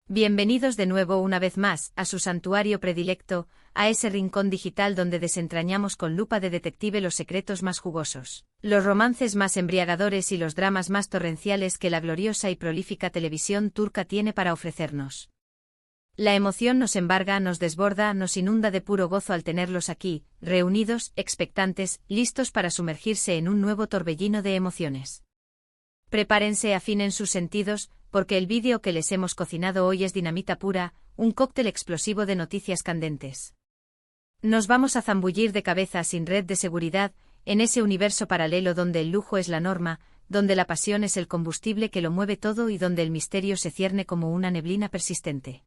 Bienvenidos de nuevo una vez más a su santuario predilecto, a ese rincón digital donde desentrañamos con lupa de detective los secretos más jugosos, los romances más embriagadores y los dramas más torrenciales que la gloriosa y prolífica televisión turca tiene para ofrecernos. La emoción nos embarga, nos desborda, nos inunda de puro gozo al tenerlos aquí, reunidos, expectantes, listos para sumergirse en un nuevo torbellino de emociones. Prepárense, afinen sus sentidos, porque el vídeo que les hemos cocinado hoy es dinamita pura, un cóctel explosivo de noticias candentes. Nos vamos a zambullir de cabeza sin red de seguridad, en ese universo paralelo donde el lujo es la norma, donde la pasión es el combustible que lo mueve todo y donde el misterio se cierne como una neblina persistente.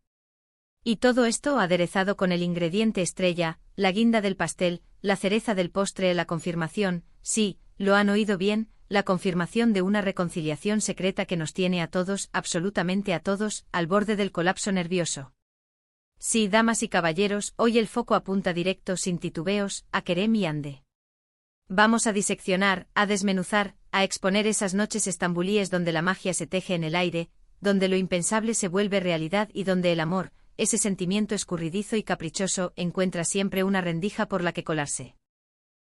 Y todo esto aderezado con el ingrediente estrella, la guinda del pastel, la cereza del postre, la confirmación, sí, lo han oído bien, la confirmación de una reconciliación secreta que nos tiene a todos, absolutamente a todos, al borde del colapso nervioso. Sí, damas y caballeros, hoy el foco apunta directo sin titubeos, a Kerem y Hande. Vamos a diseccionar, a desmenuzar, a exponer esas noches estambulíes donde la magia se teje en el aire, donde lo impensable se vuelve realidad y donde el amor, ese sentimiento escurridizo y caprichoso, encuentra siempre una rendija por la que colarse.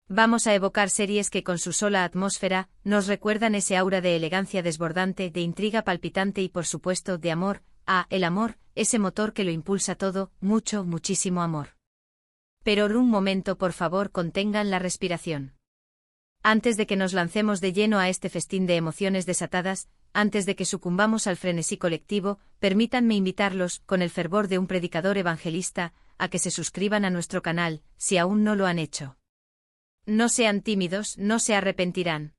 Vamos a evocar series que con su sola atmósfera nos recuerdan ese aura de elegancia desbordante, de intriga palpitante y por supuesto de amor, el amor, ese motor que lo impulsa todo, mucho, muchísimo amor. Pero un momento, por favor, contengan la respiración. Antes de que nos lancemos de lleno a este festín de emociones desatadas, antes de que sucumbamos al frenesí colectivo, permítanme invitarlos, con el fervor de un predicador evangelista, a que se suscriban a nuestro canal, si aún no lo han hecho. No sean tímidos, no se arrepentirán.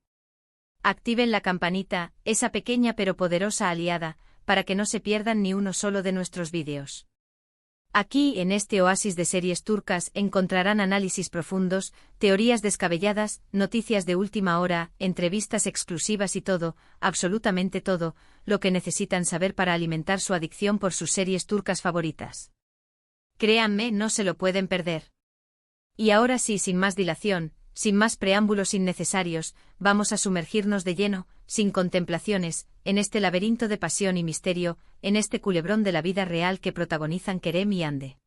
Activen la campanita, esa pequeña pero poderosa aliada, para que no se pierdan ni uno solo de nuestros vídeos. Aquí, en este oasis de series turcas, encontrarán análisis profundos, teorías descabelladas, noticias de última hora, entrevistas exclusivas y todo, absolutamente todo, lo que necesitan saber para alimentar su adicción por sus series turcas favoritas. Créanme, no se lo pueden perder. Y ahora sí, sin más dilación, sin más preámbulos innecesarios, vamos a sumergirnos de lleno, sin contemplaciones, en este laberinto de pasión y misterio, en este culebrón de la vida real que protagonizan Kerem y Hande.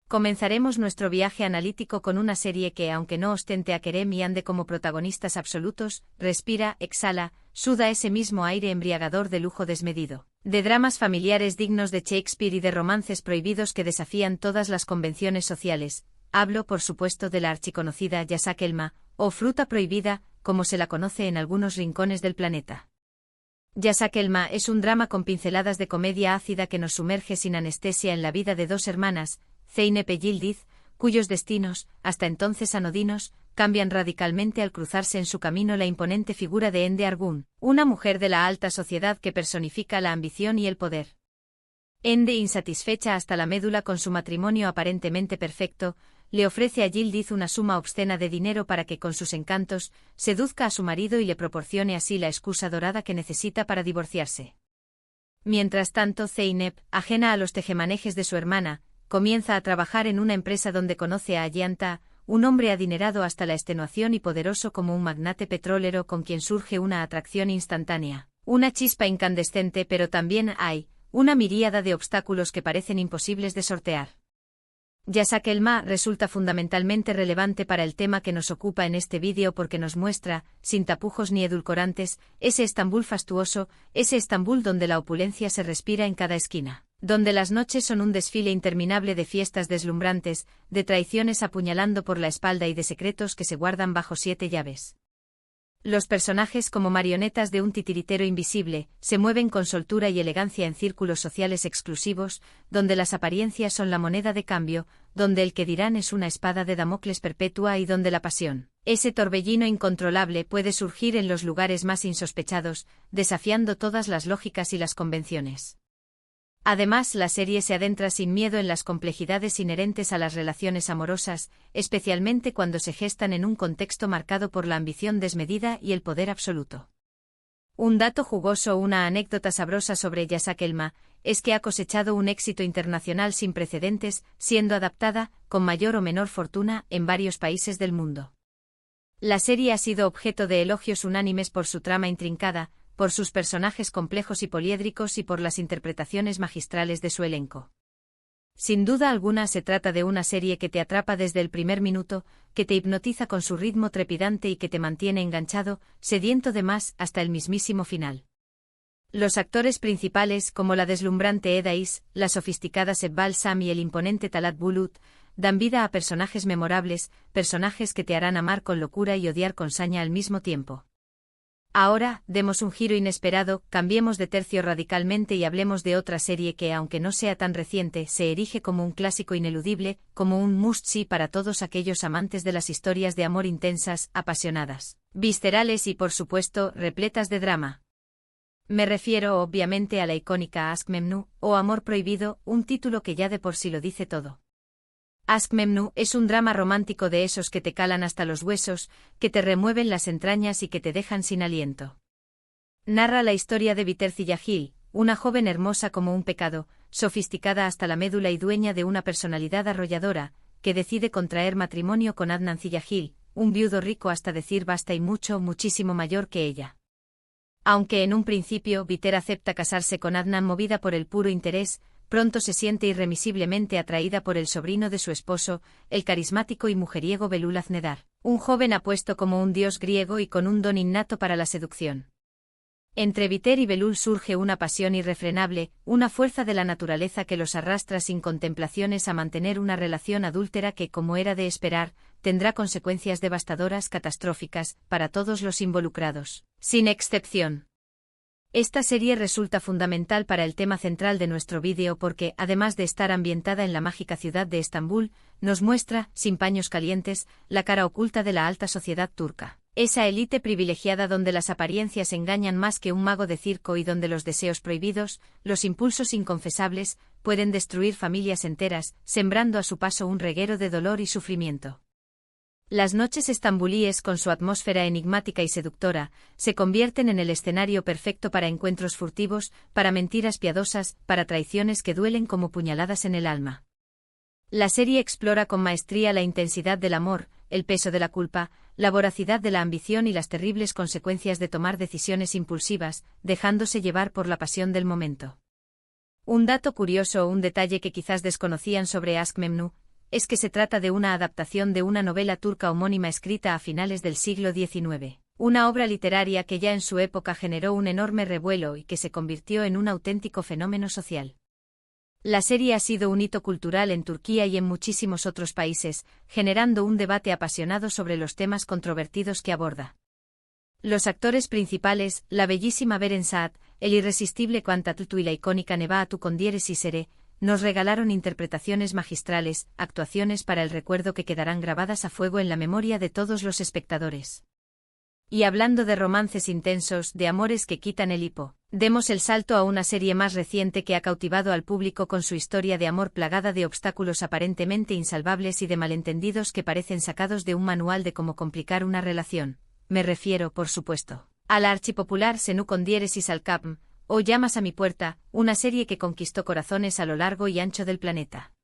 Comenzaremos nuestro viaje analítico con una serie que, aunque no ostente a Kerem y Hande como protagonistas absolutos, respira, exhala, suda ese mismo aire embriagador de lujo desmedido, de dramas familiares dignos de Shakespeare y de romances prohibidos que desafían todas las convenciones sociales. Hablo, por supuesto, de la archiconocida Yasak Elma, o Fruta Prohibida, como se la conoce en algunos rincones del planeta. Yasak Elma es un drama con pinceladas de comedia ácida que nos sumerge sin anestesia en la vida de dos hermanas, Zeynep e Yildiz, cuyos destinos, hasta entonces anodinos, cambian radicalmente al cruzarse en su camino la imponente figura de Hande Argun, una mujer de la alta sociedad que personifica la ambición y el poder. Hande, insatisfecha hasta la médula con su matrimonio aparentemente perfecto, le ofrece a Yildiz una suma obscena de dinero para que con sus encantos seduzca a su marido y le proporcione así la excusa dorada que necesita para divorciarse. Mientras tanto, Zeynep, ajena a los tejemanejes de su hermana, comienza a trabajar en una empresa donde conoce a Ayanta, un hombre adinerado hasta la extenuación y poderoso como un magnate petrolero con quien surge una atracción instantánea, una chispa incandescente, pero también hay una miríada de obstáculos que parecen imposibles de sortear. Yasak Elma resulta fundamentalmente relevante para el tema que nos ocupa en este vídeo porque nos muestra, sin tapujos ni edulcorantes, ese Estambul fastuoso, ese Estambul donde la opulencia se respira en cada esquina, donde las noches son un desfile interminable de fiestas deslumbrantes, de traiciones apuñalando por la espalda y de secretos que se guardan bajo 7 llaves. Los personajes, como marionetas de un titiritero invisible, se mueven con soltura y elegancia en círculos sociales exclusivos, donde las apariencias son la moneda de cambio, donde el que dirán es una espada de Damocles perpetua y donde la pasión, ese torbellino incontrolable, puede surgir en los lugares más insospechados, desafiando todas las lógicas y las convenciones. Además, la serie se adentra sin miedo en las complejidades inherentes a las relaciones amorosas, especialmente cuando se gestan en un contexto marcado por la ambición desmedida y el poder absoluto. Un dato jugoso, una anécdota sabrosa sobre Yasak Elma, es que ha cosechado un éxito internacional sin precedentes, siendo adaptada, con mayor o menor fortuna, en varios países del mundo. La serie ha sido objeto de elogios unánimes por su trama intrincada, por sus personajes complejos y poliédricos y por las interpretaciones magistrales de su elenco. Sin duda alguna se trata de una serie que te atrapa desde el primer minuto, que te hipnotiza con su ritmo trepidante y que te mantiene enganchado, sediento de más, hasta el mismísimo final. Los actores principales, como la deslumbrante Edais, la sofisticada Sebbal Sam y el imponente Talat Bulut, dan vida a personajes memorables, personajes que te harán amar con locura y odiar con saña al mismo tiempo. Ahora, demos un giro inesperado, cambiemos de tercio radicalmente y hablemos de otra serie que, aunque no sea tan reciente, se erige como un clásico ineludible, como un must-see para todos aquellos amantes de las historias de amor intensas, apasionadas, viscerales y, por supuesto, repletas de drama. Me refiero obviamente a la icónica Aşk Memnu, o Amor Prohibido, un título que ya de por sí lo dice todo. Aşk Memnu es un drama romántico de esos que te calan hasta los huesos, que te remueven las entrañas y que te dejan sin aliento. Narra la historia de Bihter Ziyagil, una joven hermosa como un pecado, sofisticada hasta la médula y dueña de una personalidad arrolladora, que decide contraer matrimonio con Adnan Ziyagil, un viudo rico hasta decir basta y mucho, muchísimo mayor que ella. Aunque en un principio Bihter acepta casarse con Adnan movida por el puro interés, pronto se siente irremisiblemente atraída por el sobrino de su esposo, el carismático y mujeriego Belul Aznedar, un joven apuesto como un dios griego y con un don innato para la seducción. Entre Bihter y Belul surge una pasión irrefrenable, una fuerza de la naturaleza que los arrastra sin contemplaciones a mantener una relación adúltera que, como era de esperar, tendrá consecuencias devastadoras, catastróficas, para todos los involucrados, sin excepción. Esta serie resulta fundamental para el tema central de nuestro vídeo porque, además de estar ambientada en la mágica ciudad de Estambul, nos muestra, sin paños calientes, la cara oculta de la alta sociedad turca. Esa élite privilegiada donde las apariencias engañan más que un mago de circo y donde los deseos prohibidos, los impulsos inconfesables, pueden destruir familias enteras, sembrando a su paso un reguero de dolor y sufrimiento. Las noches estambulíes, con su atmósfera enigmática y seductora, se convierten en el escenario perfecto para encuentros furtivos, para mentiras piadosas, para traiciones que duelen como puñaladas en el alma. La serie explora con maestría la intensidad del amor, el peso de la culpa, la voracidad de la ambición y las terribles consecuencias de tomar decisiones impulsivas, dejándose llevar por la pasión del momento. Un dato curioso o un detalle que quizás desconocían sobre Aşk Memnu es que se trata de una adaptación de una novela turca homónima escrita a finales del siglo XIX, una obra literaria que ya en su época generó un enorme revuelo y que se convirtió en un auténtico fenómeno social. La serie ha sido un hito cultural en Turquía y en muchísimos otros países, generando un debate apasionado sobre los temas controvertidos que aborda. Los actores principales, la bellísima Beren Saat, el irresistible Kıvanç Tatlıtuğ y la icónica Nebahat Ukundere Sisere, nos regalaron interpretaciones magistrales, actuaciones para el recuerdo que quedarán grabadas a fuego en la memoria de todos los espectadores. Y hablando de romances intensos, de amores que quitan el hipo, demos el salto a una serie más reciente que ha cautivado al público con su historia de amor plagada de obstáculos aparentemente insalvables y de malentendidos que parecen sacados de un manual de cómo complicar una relación. Me refiero, por supuesto, a la archipopular Senu Kondieres y Salkapm, o Llamas a mi puerta, una serie que conquistó corazones a lo largo y ancho del planeta.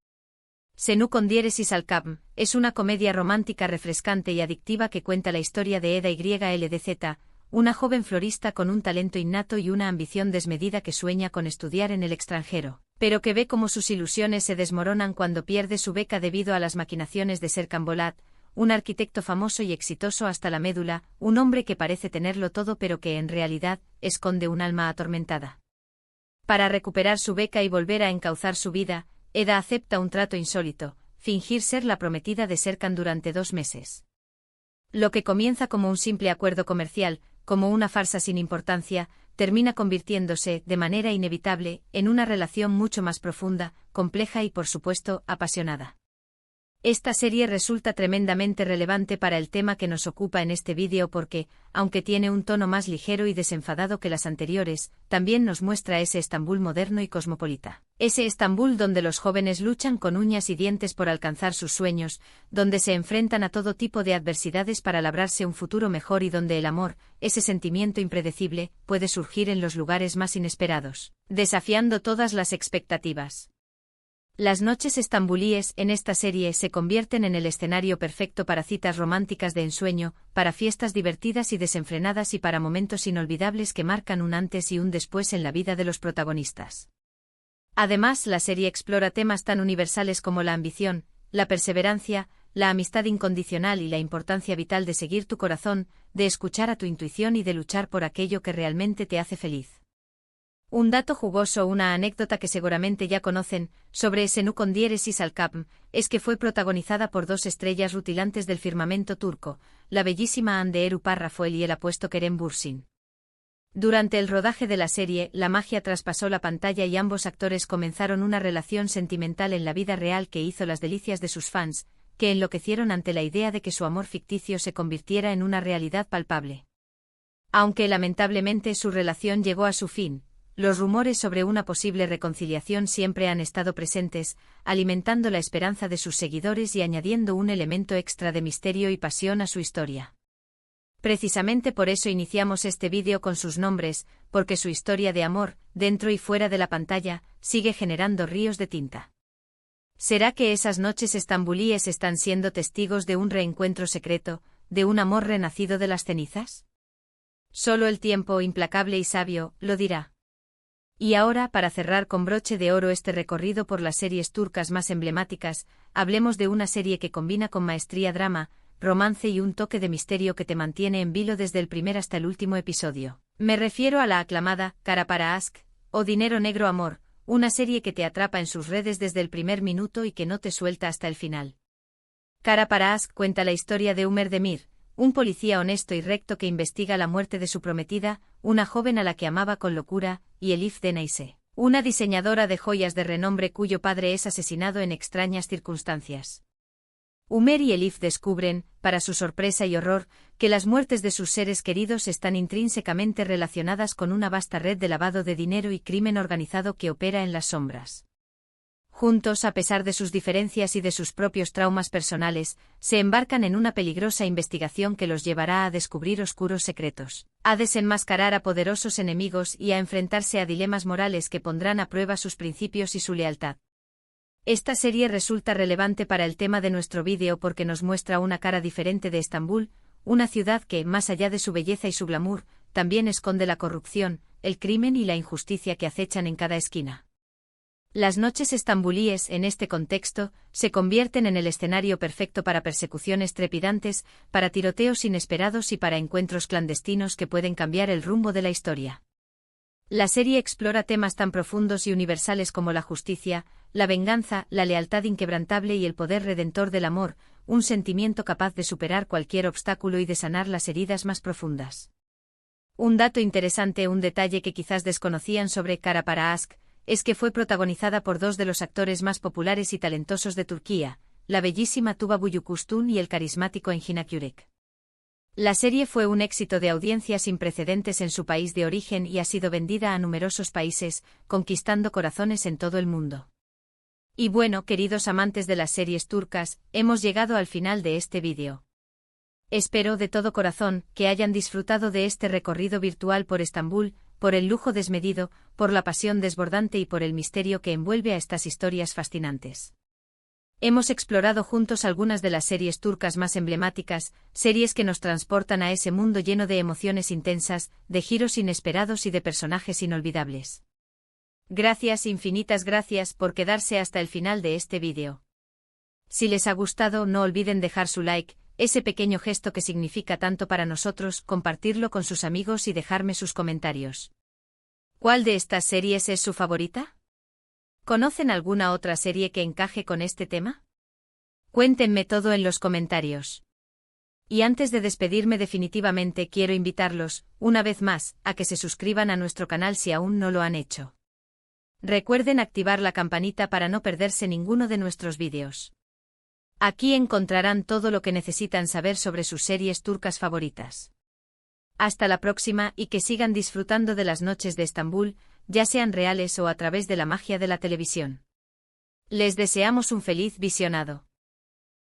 Senu Kondieres y Salkapm es una comedia romántica refrescante y adictiva que cuenta la historia de Eda YLDZ, una joven florista con un talento innato y una ambición desmedida que sueña con estudiar en el extranjero, pero que ve cómo sus ilusiones se desmoronan cuando pierde su beca debido a las maquinaciones de Serkan Bolat, un arquitecto famoso y exitoso hasta la médula, un hombre que parece tenerlo todo pero que en realidad esconde un alma atormentada. Para recuperar su beca y volver a encauzar su vida, Eda acepta un trato insólito, fingir ser la prometida de Serkan durante 2 meses. Lo que comienza como un simple acuerdo comercial, como una farsa sin importancia, termina convirtiéndose, de manera inevitable, en una relación mucho más profunda, compleja y por supuesto, apasionada. Esta serie resulta tremendamente relevante para el tema que nos ocupa en este vídeo porque, aunque tiene un tono más ligero y desenfadado que las anteriores, también nos muestra ese Estambul moderno y cosmopolita. Ese Estambul donde los jóvenes luchan con uñas y dientes por alcanzar sus sueños, donde se enfrentan a todo tipo de adversidades para labrarse un futuro mejor y donde el amor, ese sentimiento impredecible, puede surgir en los lugares más inesperados, desafiando todas las expectativas. Las noches estambulíes en esta serie se convierten en el escenario perfecto para citas románticas de ensueño, para fiestas divertidas y desenfrenadas y para momentos inolvidables que marcan un antes y un después en la vida de los protagonistas. Además, la serie explora temas tan universales como la ambición, la perseverancia, la amistad incondicional y la importancia vital de seguir tu corazón, de escuchar a tu intuición y de luchar por aquello que realmente te hace feliz. Un dato jugoso, una anécdota que seguramente ya conocen, sobre Senu Condieresis Alkapm, es que fue protagonizada por dos estrellas rutilantes del firmamento turco, la bellísima Hande Erupar Rafael y el apuesto Kerem Bürsin. Durante el rodaje de la serie, la magia traspasó la pantalla y ambos actores comenzaron una relación sentimental en la vida real que hizo las delicias de sus fans, que enloquecieron ante la idea de que su amor ficticio se convirtiera en una realidad palpable. Aunque lamentablemente su relación llegó a su fin, los rumores sobre una posible reconciliación siempre han estado presentes, alimentando la esperanza de sus seguidores y añadiendo un elemento extra de misterio y pasión a su historia. Precisamente por eso iniciamos este vídeo con sus nombres, porque su historia de amor, dentro y fuera de la pantalla, sigue generando ríos de tinta. ¿Será que esas noches estambulíes están siendo testigos de un reencuentro secreto, de un amor renacido de las cenizas? Solo el tiempo, implacable y sabio, lo dirá. Y ahora, para cerrar con broche de oro este recorrido por las series turcas más emblemáticas, hablemos de una serie que combina con maestría drama, romance y un toque de misterio que te mantiene en vilo desde el primer hasta el último episodio. Me refiero a la aclamada Kara Para Aşk, o Dinero Negro Amor, una serie que te atrapa en sus redes desde el primer minuto y que no te suelta hasta el final. Kara Para Aşk cuenta la historia de Umer Demir, un policía honesto y recto que investiga la muerte de su prometida, una joven a la que amaba con locura, y Elif Denayse, una diseñadora de joyas de renombre cuyo padre es asesinado en extrañas circunstancias. Umer y Elif descubren, para su sorpresa y horror, que las muertes de sus seres queridos están intrínsecamente relacionadas con una vasta red de lavado de dinero y crimen organizado que opera en las sombras. Juntos, a pesar de sus diferencias y de sus propios traumas personales, se embarcan en una peligrosa investigación que los llevará a descubrir oscuros secretos, a desenmascarar a poderosos enemigos y a enfrentarse a dilemas morales que pondrán a prueba sus principios y su lealtad. Esta serie resulta relevante para el tema de nuestro vídeo porque nos muestra una cara diferente de Estambul, una ciudad que, más allá de su belleza y su glamour, también esconde la corrupción, el crimen y la injusticia que acechan en cada esquina. Las noches estambulíes, en este contexto, se convierten en el escenario perfecto para persecuciones trepidantes, para tiroteos inesperados y para encuentros clandestinos que pueden cambiar el rumbo de la historia. La serie explora temas tan profundos y universales como la justicia, la venganza, la lealtad inquebrantable y el poder redentor del amor, un sentimiento capaz de superar cualquier obstáculo y de sanar las heridas más profundas. Un dato interesante, un detalle que quizás desconocían sobre Kara Para Aşk, es que fue protagonizada por dos de los actores más populares y talentosos de Turquía, la bellísima Tuba Büyüküstün y el carismático Engin Akyürek. La serie fue un éxito de audiencia sin precedentes en su país de origen y ha sido vendida a numerosos países, conquistando corazones en todo el mundo. Y bueno, queridos amantes de las series turcas, hemos llegado al final de este vídeo. Espero de todo corazón que hayan disfrutado de este recorrido virtual por Estambul, por el lujo desmedido, por la pasión desbordante y por el misterio que envuelve a estas historias fascinantes. Hemos explorado juntos algunas de las series turcas más emblemáticas, series que nos transportan a ese mundo lleno de emociones intensas, de giros inesperados y de personajes inolvidables. Gracias, infinitas gracias por quedarse hasta el final de este vídeo. Si les ha gustado, no olviden dejar su like, ese pequeño gesto que significa tanto para nosotros, compartirlo con sus amigos y dejarme sus comentarios. ¿Cuál de estas series es su favorita? ¿Conocen alguna otra serie que encaje con este tema? Cuéntenme todo en los comentarios. Y antes de despedirme definitivamente quiero invitarlos, una vez más, a que se suscriban a nuestro canal si aún no lo han hecho. Recuerden activar la campanita para no perderse ninguno de nuestros vídeos. Aquí encontrarán todo lo que necesitan saber sobre sus series turcas favoritas. Hasta la próxima y que sigan disfrutando de las noches de Estambul, ya sean reales o a través de la magia de la televisión. Les deseamos un feliz visionado.